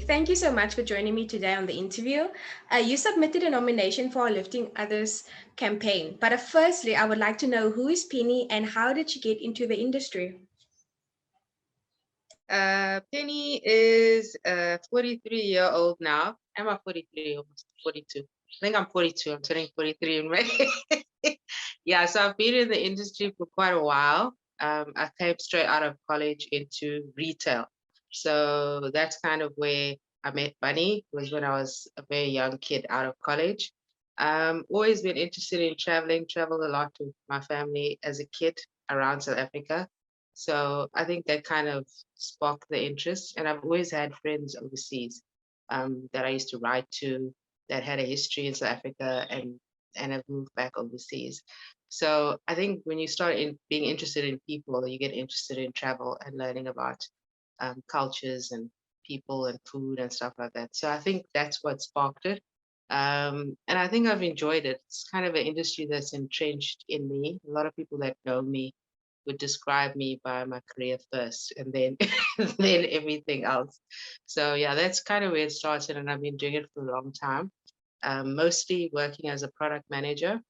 thank you so much for joining me today on the interview. You submitted a nomination for our Lifting Others campaign, but firstly, I would like to know who is Penny and how did she get into the industry? Penny is a 43-year-old now. Am I 43? Almost 42. I think I'm 42. I'm turning 43 in May. Yeah, so I've been in the industry for quite a while. I came straight out of college into retail. So that's kind of where I met Bunny, was when I was a very young kid out of college. Always been interested in traveling, traveled a lot with my family as a kid around South Africa. So I think that kind of sparked the interest. And I've always had friends overseas that I used to write to that had a history in South Africa and have moved back overseas. So I think when you start being interested in people, you get interested in travel and learning about cultures and people and food and stuff like that. So I think that's what sparked it. And I think I've enjoyed it. It's kind of an industry that's entrenched in me. A lot of people that know me would describe me by my career first and then then everything else. So yeah, that's kind of where it started, and I've been doing it for a long time. Mostly working as a product manager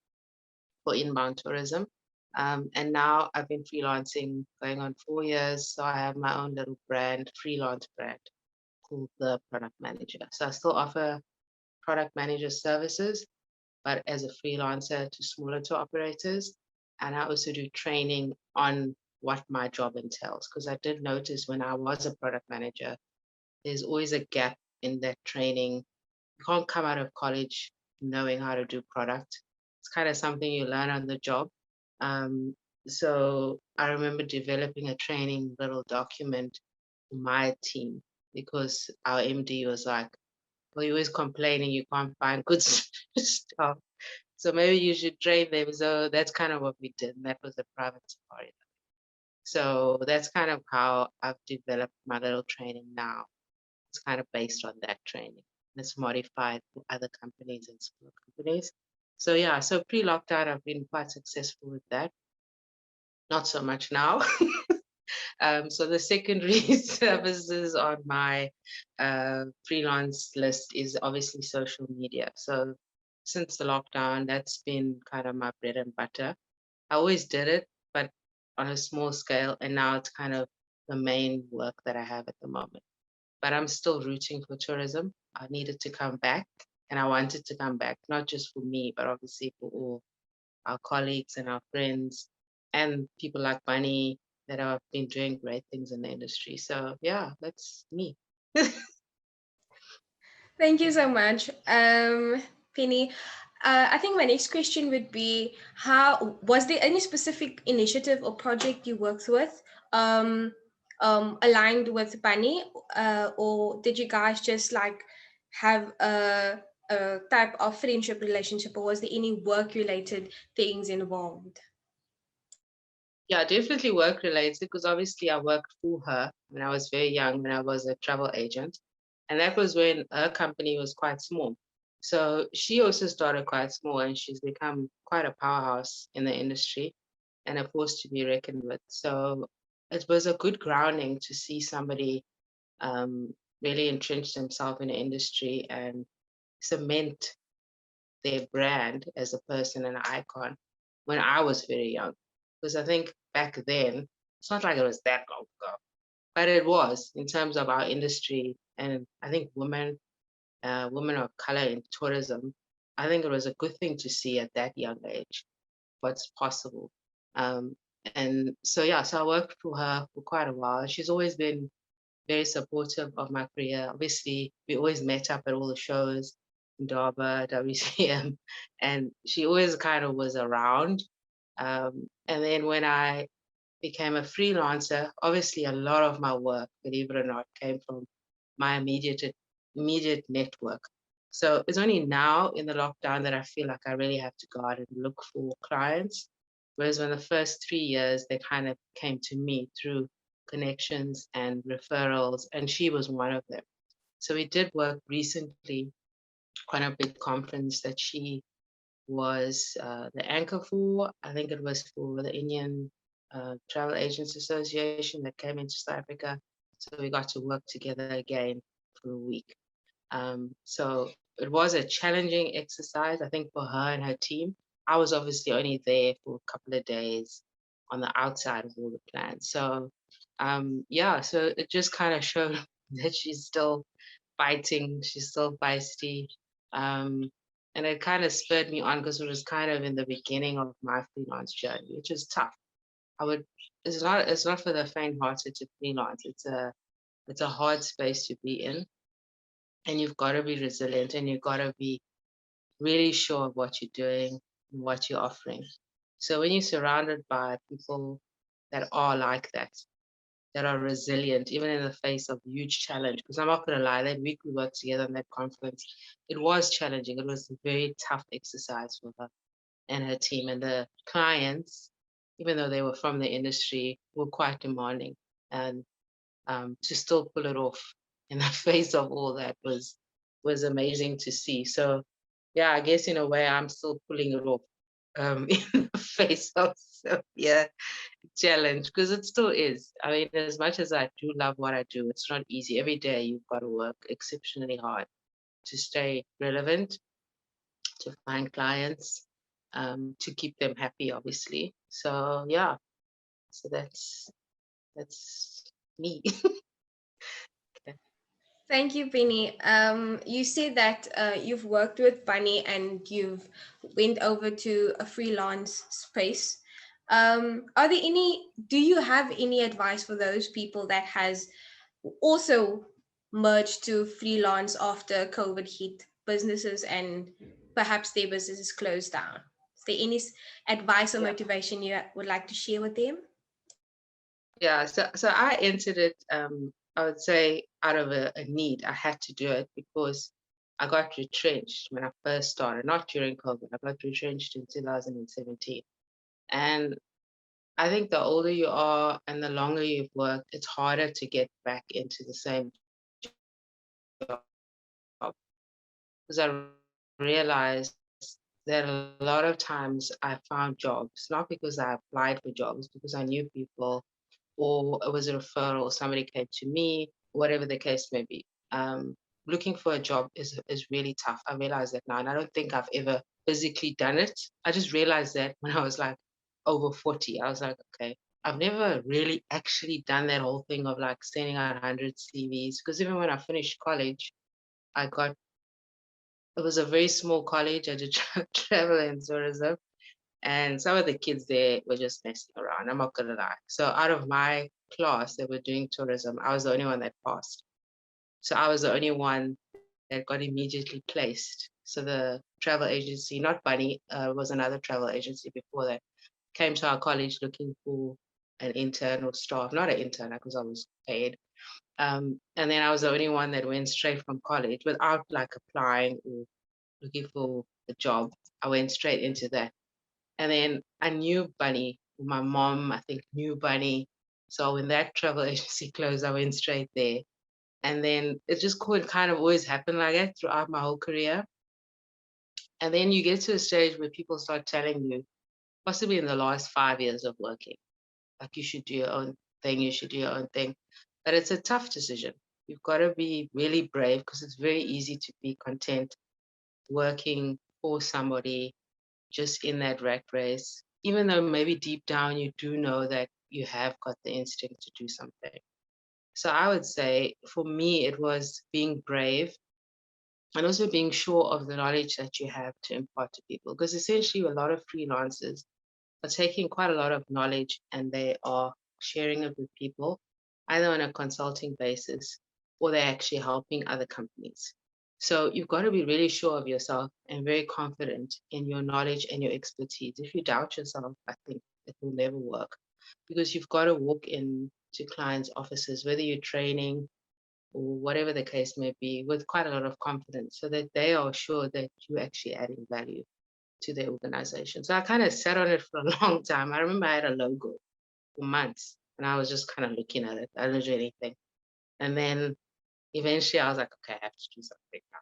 for inbound tourism. And now I've been freelancing going on 4 years. So I have my own little brand, freelance brand called The Product Manager. So I still offer product manager services, but as a freelancer to smaller tour operators. And I also do training on what my job entails, because I did notice when I was a product manager, there's always a gap in that training. You can't come out of college knowing how to do product. It's kind of something you learn on the job. Um, so I remember developing a training little document for my team because our MD was like, well, you're always complaining you can't find good stuff. So maybe you should train them. So that's kind of what we did. And that was a private safari. So that's kind of how I've developed my little training now. It's kind of based on that training. It's modified for other companies and small companies. So yeah, so pre-lockdown, I've been quite successful with that. Not so much now. So the secondary services on my freelance list is obviously social media. So since the lockdown, that's been kind of my bread and butter. I always did it, but on a small scale, and now it's kind of the main work that I have at the moment. But I'm still rooting for tourism. I needed to come back, and I wanted to come back, not just for me, but obviously for all our colleagues and our friends and people like Bunny that have been doing great things in the industry. So yeah, that's me. Thank you so much, Penny. I think my next question would be: how was there any specific initiative or project you worked with aligned with Bunny, or did you guys just like have a type of friendship relationship, or was there any work-related things involved? Yeah, definitely work related because obviously I worked for her when I was very young, when I was a travel agent. And that was when her company was quite small. So she also started quite small and she's become quite a powerhouse in the industry and a force to be reckoned with. So it was a good grounding to see somebody really entrench themselves in the industry and cement their brand as a person and an icon when I was very young. Because I think back then, it's not like it was that long ago, but it was in terms of our industry. And I think women of color in tourism, I think it was a good thing to see at that young age what's possible. Um, and so, yeah, so I worked for her for quite a while. She's always been very supportive of my career. Obviously, we always met up at all the shows in Durban, WCM, and she always kind of was around. And then when I became a freelancer, obviously a lot of my work, believe it or not, came from my immediate network. So it's only now in the lockdown that I feel like I really have to go out and look for clients. Whereas when the first 3 years, they kind of came to me through connections and referrals, and she was one of them. So we did work recently on a big conference that she was the anchor for. I think it was for the Indian Travel Agents Association that came into South Africa. So we got to work together again for a week. So it was a challenging exercise, I think, for her and her team. I was obviously only there for a couple of days on the outside of all the plans. So yeah, so it just kind of showed that she's still fighting, she's still feisty. Um, and it kind of spurred me on because it was kind of in the beginning of my freelance journey, which is tough. I would it's not for the faint-hearted to freelance. It's a hard space to be in, and you've got to be resilient, and you've got to be really sure of what you're doing and what you're offering. So when you're surrounded by people that are like that are resilient, even in the face of huge challenge, because I'm not going to lie, that week we worked together on that conference, it was challenging. It was a very tough exercise for her and her team. And the clients, even though they were from the industry, were quite demanding. And to still pull it off in the face of all that was amazing to see. So yeah, I guess in a way I'm still pulling it off in the face of severe challenge, because it still is. I mean, as much as I do love what I do, it's not easy. Every day you've got to work exceptionally hard to stay relevant, to find clients, to keep them happy, obviously. So yeah, so that's me. Thank you, Penny. You said that you've worked with Bunny and you've went over to a freelance space. Are there any? Do you have any advice for those people that has also merged to freelance after COVID hit businesses and perhaps their businesses closed down? Is there any advice or Yeah. motivation you would like to share with them? Yeah, so I entered it, I would say out of a need. I had to do it because I got retrenched when I first started, not during COVID. I got retrenched in 2017. And I think the older you are and the longer you've worked, it's harder to get back into the same job. Because I realized that a lot of times I found jobs, not because I applied for jobs, because I knew people, or it was a referral, somebody came to me, whatever the case may be. Looking for a job is really tough. I realize that now, and I don't think I've ever physically done it. I just realized that when I was like over 40, I was like, okay, I've never really actually done that whole thing of like sending out 100 CVs. Because even when I finished college, I got, it was a very small college. I did travel and tourism. And some of the kids there were just messing around. I'm not gonna lie. So out of my class that were doing tourism, I was the only one that passed. So I was the only one that got immediately placed. So the travel agency, not Bunny, was another travel agency before that, came to our college looking for an intern or staff, not an intern because I was paid. And then I was the only one that went straight from college without like applying or looking for a job. I went straight into that. And then I knew Bunny. My mom, I think, knew Bunny. So when that travel agency closed, I went straight there. And then it just could kind of always happen like that throughout my whole career. And then you get to a stage where people start telling you, possibly in the last 5 years of working, like you should do your own thing, you should do your own thing. But it's a tough decision. You've got to be really brave because it's very easy to be content working for somebody just in that rat race, even though maybe deep down you do know that you have got the instinct to do something. So I would say for me, it was being brave and also being sure of the knowledge that you have to impart to people. Because essentially, a lot of freelancers are taking quite a lot of knowledge and they are sharing it with people, either on a consulting basis or they're actually helping other companies. So you've got to be really sure of yourself and very confident in your knowledge and your expertise. If you doubt yourself, I think it will never work because you've got to walk into clients' offices, whether you're training or whatever the case may be, with quite a lot of confidence so that they are sure that you're actually adding value to the organization. So I kind of sat on it for a long time. I remember I had a logo for months and I was just kind of looking at it. I didn't do anything. And then eventually I was like, okay, I have to do something now.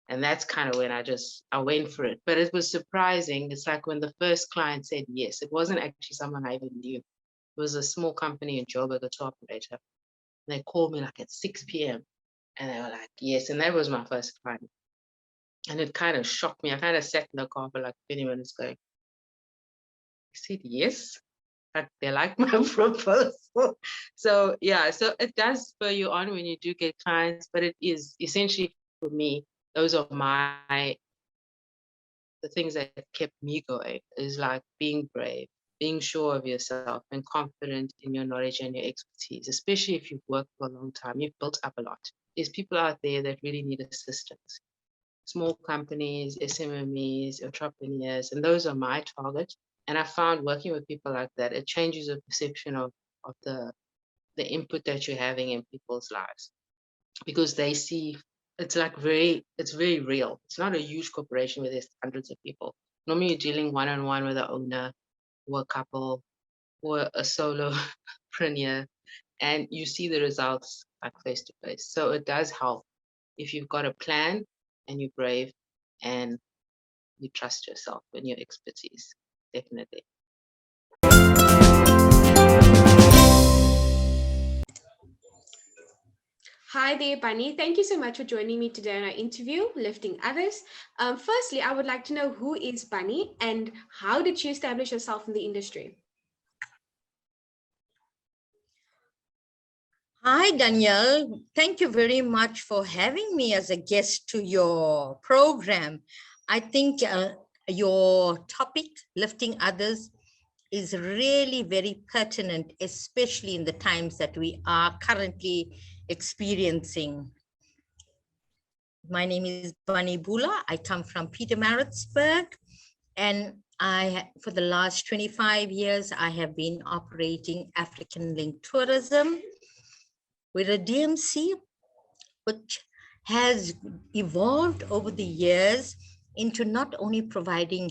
And that's kind of when I went for it. But it was surprising. It's like when the first client said yes, it wasn't actually someone I even knew. It was a small company in Joburg, a tour operator. And they called me like at 6 p.m. And they were like, yes. And that was my first client. And it kind of shocked me. I kind of sat in the car for like 20 minutes going, I said, yes, but they like my proposal. So yeah, so it does spur you on when you do get clients, but it is essentially for me, those are the things that kept me going is like being brave, being sure of yourself and confident in your knowledge and your expertise, especially if you've worked for a long time, you've built up a lot. There's people out there that really need assistance. Small companies, SMMEs, entrepreneurs, and those are my target. And I found working with people like that, it changes the perception of the input that you're having in people's lives because they see it's like it's very real. It's not a huge corporation where there's hundreds of people. Normally you're dealing one-on-one with an owner or a couple or a solopreneur and you see the results like face to face. So it does help if you've got a plan and you're brave and you trust yourself and your expertise. Definitely. Hi there, Bunny. Thank you so much for joining me today on our interview, Lifting Others. Firstly, I would like to know who is Bunny and how did she establish herself in the industry? Hi, Danielle. Thank you very much for having me as a guest to your program. I think your topic, lifting others, is really very pertinent, especially in the times that we are currently experiencing. My name is Bunny Bhoola. I come from Pietermaritzburg, and for the last 25 years, I have been operating African Link Tourism. We're a DMC which has evolved over the years into not only providing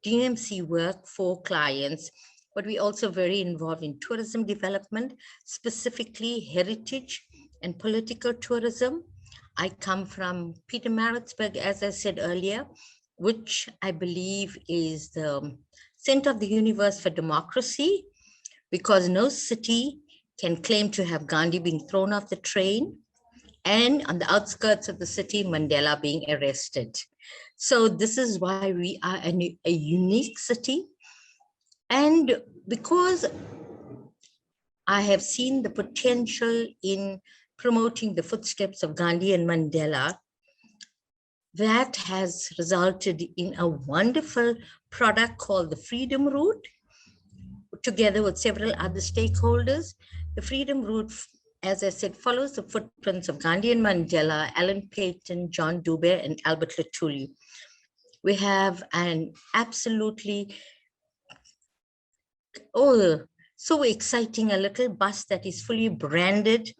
DMC work for clients, but we're also very involved in tourism development, specifically heritage and political tourism. I come from Pietermaritzburg, as I said earlier, which I believe is the center of the universe for democracy, because no city can claim to have Gandhi being thrown off the train and on the outskirts of the city, Mandela being arrested. So this is why we are a unique city. And because I have seen the potential in promoting the footsteps of Gandhi and Mandela, that has resulted in a wonderful product called the Freedom Route, together with several other stakeholders. The Freedom Route, as I said, follows the footprints of Gandhi and Mandela, Alan Paton, John Dube, and Albert Lutuli. We have an absolutely, so exciting, a little bus that is fully branded,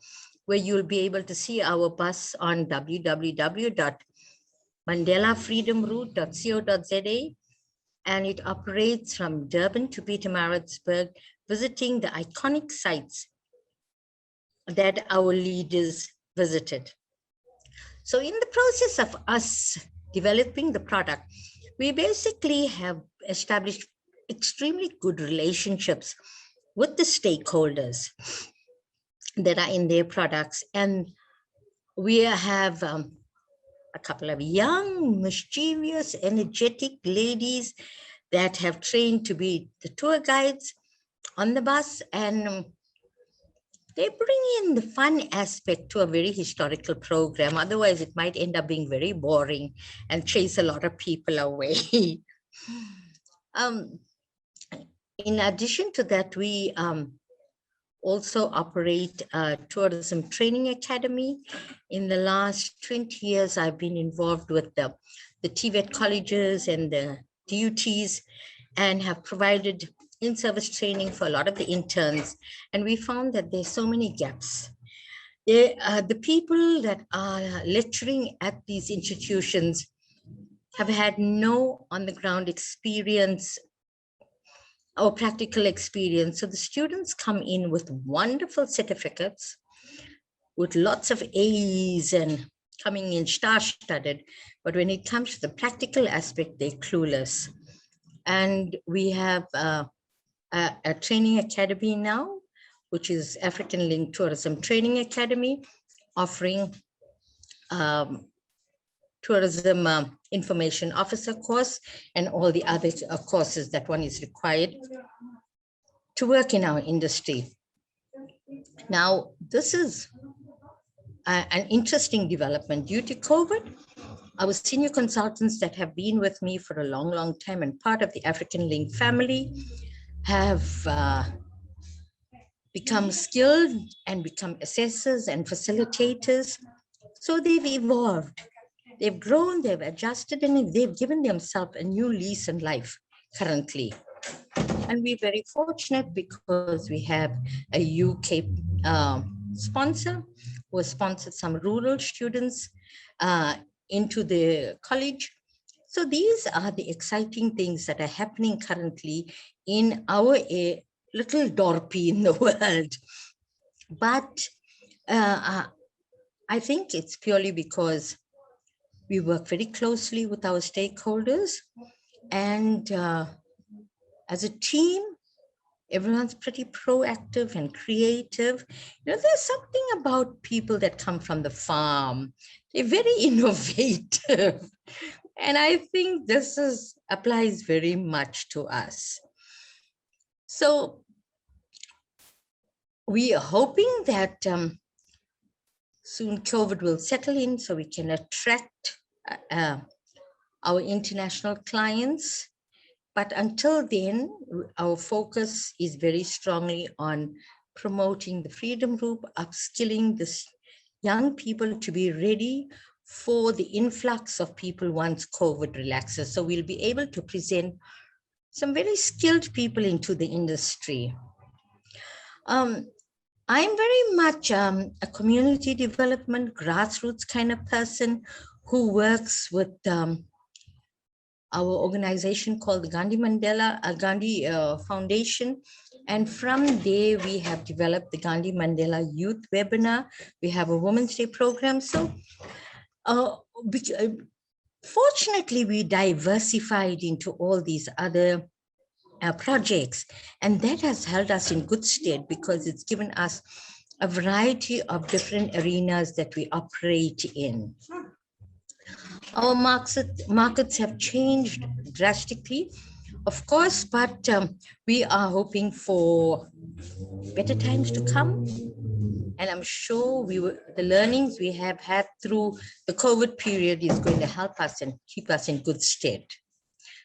where you'll be able to see our bus on www.mandelafreedomroute.co.za, and it operates from Durban to Pietermaritzburg, visiting the iconic sites that our leaders visited. So in the process of us developing the product, we basically have established extremely good relationships with the stakeholders that are in their products. And we have a couple of young, mischievous, energetic ladies that have trained to be the tour guides on the bus, and they bring in the fun aspect to a very historical program. Otherwise, it might end up being very boring and chase a lot of people away. In addition to that, we also operate a tourism training academy. In the last 20 years, I've been involved with the TVET colleges and the DUTs and have provided in-service training for a lot of the interns. And we found that there's so many gaps. The people that are lecturing at these institutions have had no on-the-ground experience or practical experience. So the students come in with wonderful certificates, with lots of A's and coming in star-studded. But when it comes to the practical aspect, they're clueless. And we have a training academy now, which is African Link Tourism Training Academy, offering tourism information officer course and all the other courses that one is required to work in our industry. Now, this is an interesting development. Due to COVID, our senior consultants that have been with me for a long, long time and part of the African Link family have become skilled and become assessors and facilitators. So they've evolved, they've grown, they've adjusted, and they've given themselves a new lease in life currently. And we're very fortunate because we have a UK sponsor who has sponsored some rural students into the college. So these are the exciting things that are happening currently in our little Dorpy in the world. But I think it's purely because we work very closely with our stakeholders, and as a team, everyone's pretty proactive and creative. You know, there's something about people that come from the farm. They're very innovative. And I think this applies very much to us. So we are hoping that soon COVID will settle in so we can attract our international clients. But until then, our focus is very strongly on promoting the Freedom Group, upskilling the young people to be ready for the influx of people once COVID relaxes. So we'll be able to present some very skilled people into the industry. I'm very much a community development, grassroots kind of person who works with our organization called the Gandhi Foundation. And from there, we have developed the Gandhi Mandela Youth Webinar. We have a Women's Day program. So fortunately, we diversified into all these other projects. And that has held us in good stead because it's given us a variety of different arenas that we operate in. Our markets have changed drastically, of course, but we are hoping for better times to come. And I'm sure the learnings we have had through the COVID period is going to help us and keep us in good stead.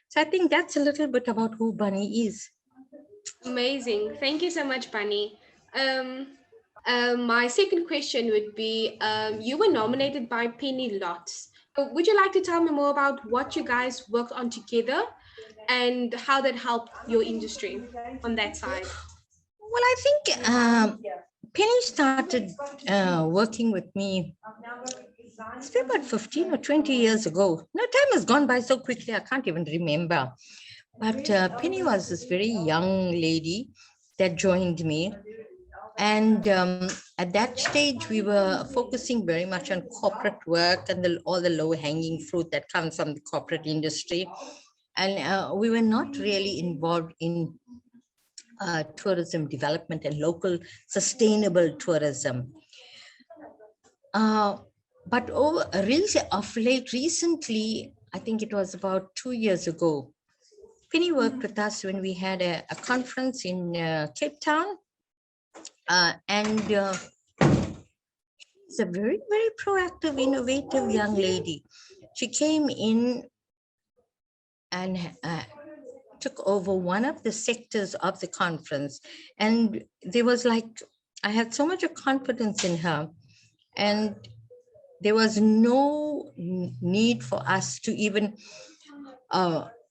So I think that's a little bit about who Bunny is. Amazing. Thank you so much, Bunny. My second question would be, you were nominated by Penny Lotz. Would you like to tell me more about what you guys worked on together and how that helped your industry on that side? Well, I think Penny started working with me, it's been about 15 or 20 years ago. No, time has gone by so quickly, I can't even remember. But Penny was this very young lady that joined me. And at that stage, we were focusing very much on corporate work and all the low-hanging fruit that comes from the corporate industry. And we were not really involved in tourism development and local sustainable tourism. But recently, I think it was about 2 years ago, Penny worked with us when we had a conference in Cape Town. And she's a very, very proactive, innovative young lady. She came in and took over one of the sectors of the conference. And there was I had so much of confidence in her. And there was no need for us to even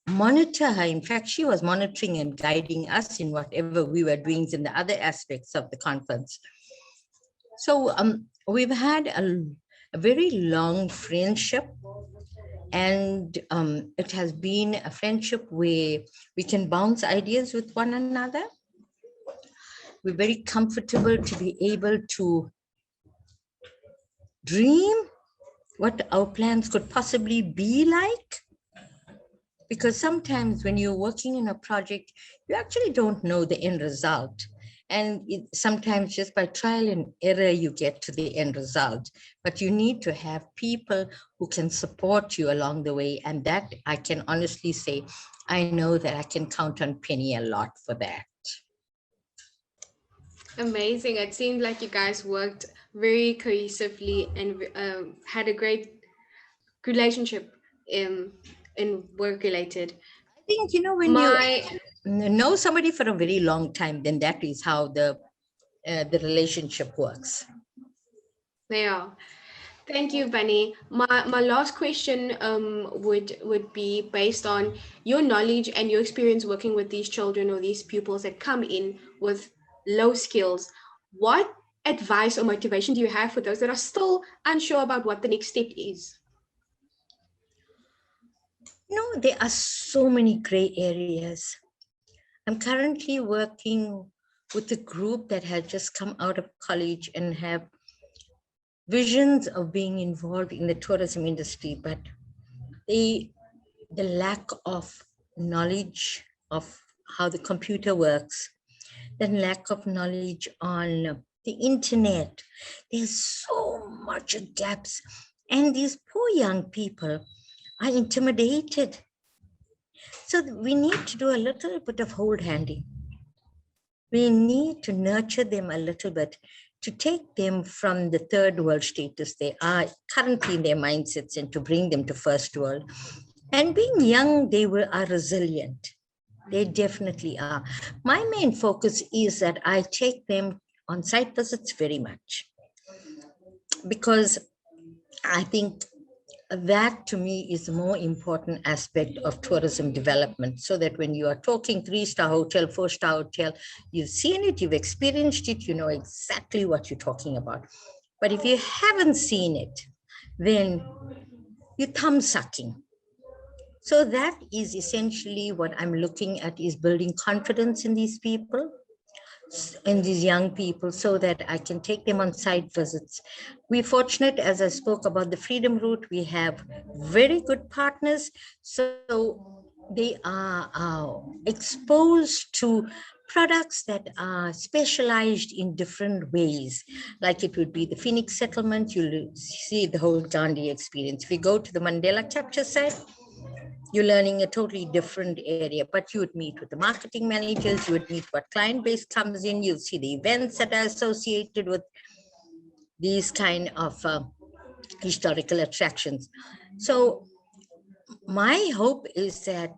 monitor her. In fact, she was monitoring and guiding us in whatever we were doing in the other aspects of the conference. So we've had a very long friendship, and it has been a friendship where we can bounce ideas with one another. We're very comfortable to be able to dream what our plans could possibly be like. Because sometimes when you're working in a project, you actually don't know the end result. And sometimes just by trial and error, you get to the end result. But you need to have people who can support you along the way. And that I can honestly say, I know that I can count on Penny a lot for that. Amazing. It seemed like you guys worked very cohesively and had a great relationship in work related. I think, when you My know somebody for a very long time, then that is how the relationship works. Yeah. Thank you, Bunny. My last question would be based on your knowledge and your experience working with these children or these pupils that come in with low skills. What advice or motivation do you have for those that are still unsure about what the next step is? There are so many gray areas. I'm currently working with a group that has just come out of college and have visions of being involved in the tourism industry, but the lack of knowledge of how the computer works, the lack of knowledge on the internet, there's so much gaps. And these poor young people are intimidated. So we need to do a little bit of hold handing. We need to nurture them a little bit to take them from the third world status they are currently in their mindsets and to bring them to first world. And being young, they are resilient. They definitely are. My main focus is that I take them on site visits very much, because I think that to me is the more important aspect of tourism development, so that when you are talking 3-star hotel, 4-star hotel, you've seen it, you've experienced it, you know exactly what you're talking about. But if you haven't seen it, then you're thumb sucking. So that is essentially what I'm looking at, is building confidence in these people, in these young people, so that I can take them on site visits. We're fortunate, as I spoke about the Freedom Route, we have very good partners. So they are exposed to products that are specialized in different ways. Like it would be the Phoenix settlement, you'll see the whole Gandhi experience. If you go to the Mandela capture site, you're learning a totally different area, but you would meet with the marketing managers, you would meet what client base comes in, you'll see the events that are associated with these kind of historical attractions. So my hope is that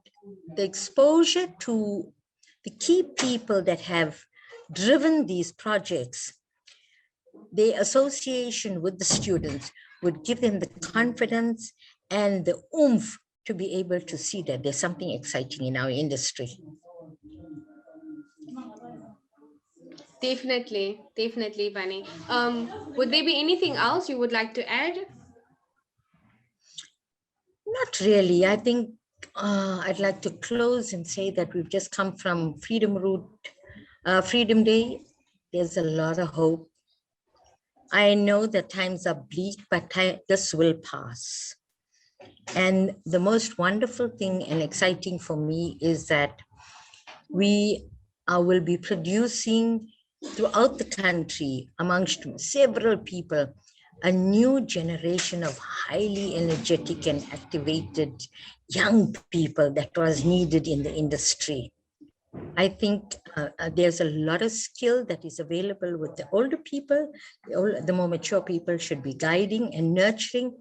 the exposure to the key people that have driven these projects, the association with the students would give them the confidence and the oomph to be able to see that there's something exciting in our industry. Definitely, Bunny. Would there be anything else you would like to add? Not really. I think I'd like to close and say that we've just come from Freedom Route, Freedom Day. There's a lot of hope. I know that times are bleak, but this will pass. And the most wonderful thing and exciting for me is that we will be producing throughout the country, amongst several people, a new generation of highly energetic and activated young people that was needed in the industry. I think there's a lot of skill that is available with the older people. The more mature people should be guiding and nurturing,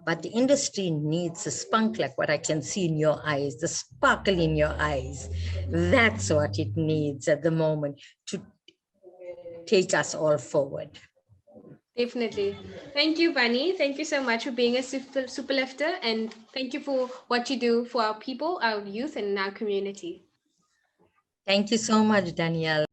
but the industry needs a spunk, like what I can see in your eyes, the sparkle in your eyes. That's what it needs at the moment to take us all forward. Definitely. Thank you, Bunny. Thank you so much for being a super lifter, and thank you for what you do for our people, our youth, and our community. Thank you so much, Danielle.